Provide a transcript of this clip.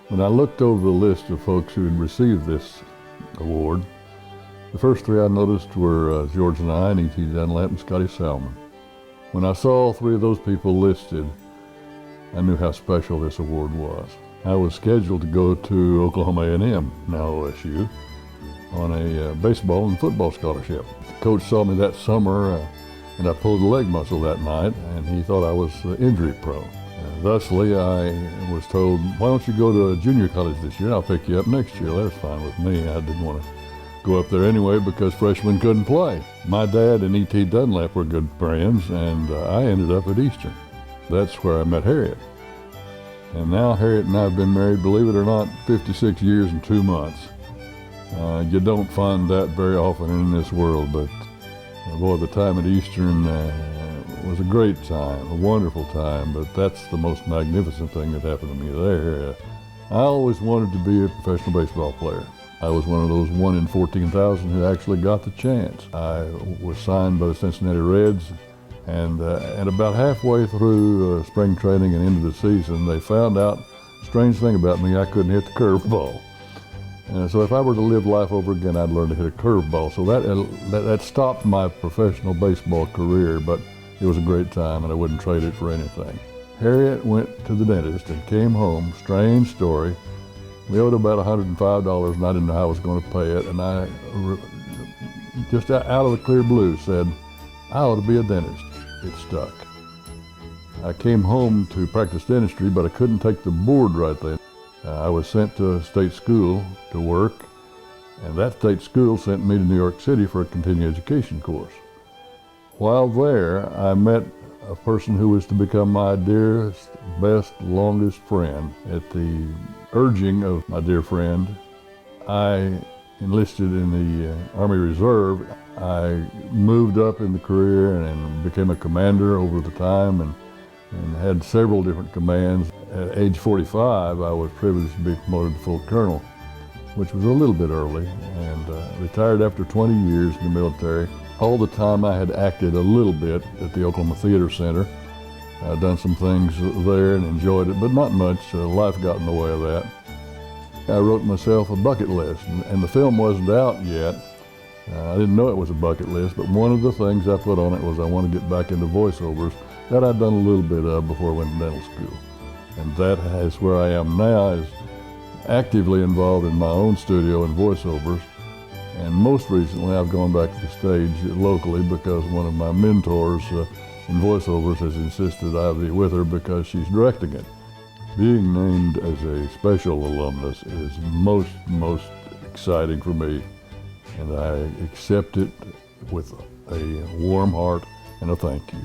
When I looked over the list of folks who had received this award, the first three I noticed were George and I, and E.T. Dunlap, and Scotty Salmon. When I saw all three of those people listed, I knew how special this award was. I was scheduled to go to Oklahoma A&M, now OSU, on a baseball and football scholarship. The coach saw me that summer, and I pulled a leg muscle that night, and he thought I was injury prone. Thusly, I was told, why don't you go to a junior college this year? I'll pick you up next year. That was fine with me. I didn't want to go up there anyway because freshmen couldn't play. My dad and E.T. Dunlap were good friends, and I ended up at Eastern. That's where I met Harriet. And now Harriet and I have been married, believe it or not, 56 years and 2 months. You don't find that very often in this world, but boy, the time at Eastern was a great time, a wonderful time, but that's the most magnificent thing that happened to me there. I always wanted to be a professional baseball player. I was one of those 1 in 14,000 who actually got the chance. I was signed by the Cincinnati Reds, and about halfway through spring training and into the season, they found out, strange thing about me, I couldn't hit the curveball. So if I were to live life over again, I'd learn to hit a curveball. So that stopped my professional baseball career, but it was a great time, and I wouldn't trade it for anything. Harriet went to the dentist and came home. Strange story. We owed about $105, and I didn't know how I was going to pay it. And I, just out of the clear blue, said, I ought to be a dentist. It stuck. I came home to practice dentistry, but I couldn't take the board right then. I was sent to a state school to work, and that state school sent me to New York City for a continuing education course. While there, I met a person who was to become my dearest, best, longest friend. At the urging of my dear friend, I enlisted in the Army Reserve. I moved up in the career and became a commander over the time and had several different commands. At age 45, I was privileged to be promoted to full colonel, which was a little bit early, and retired after 20 years in the military. All the time I had acted a little bit at the Oklahoma Theater Center. I'd done some things there and enjoyed it, but not much. Life got in the way of that. I wrote myself a bucket list, and the film wasn't out yet. I didn't know it was a bucket list, but one of the things I put on it was I want to get back into voiceovers. That I'd done a little bit of before I went to dental school. And that is where I am now, is actively involved in my own studio and voiceovers. And most recently, I've gone back to the stage locally because one of my mentors in voiceovers has insisted I be with her because she's directing it. Being named as a special alumnus is most exciting for me, and I accept it with a warm heart and a thank you.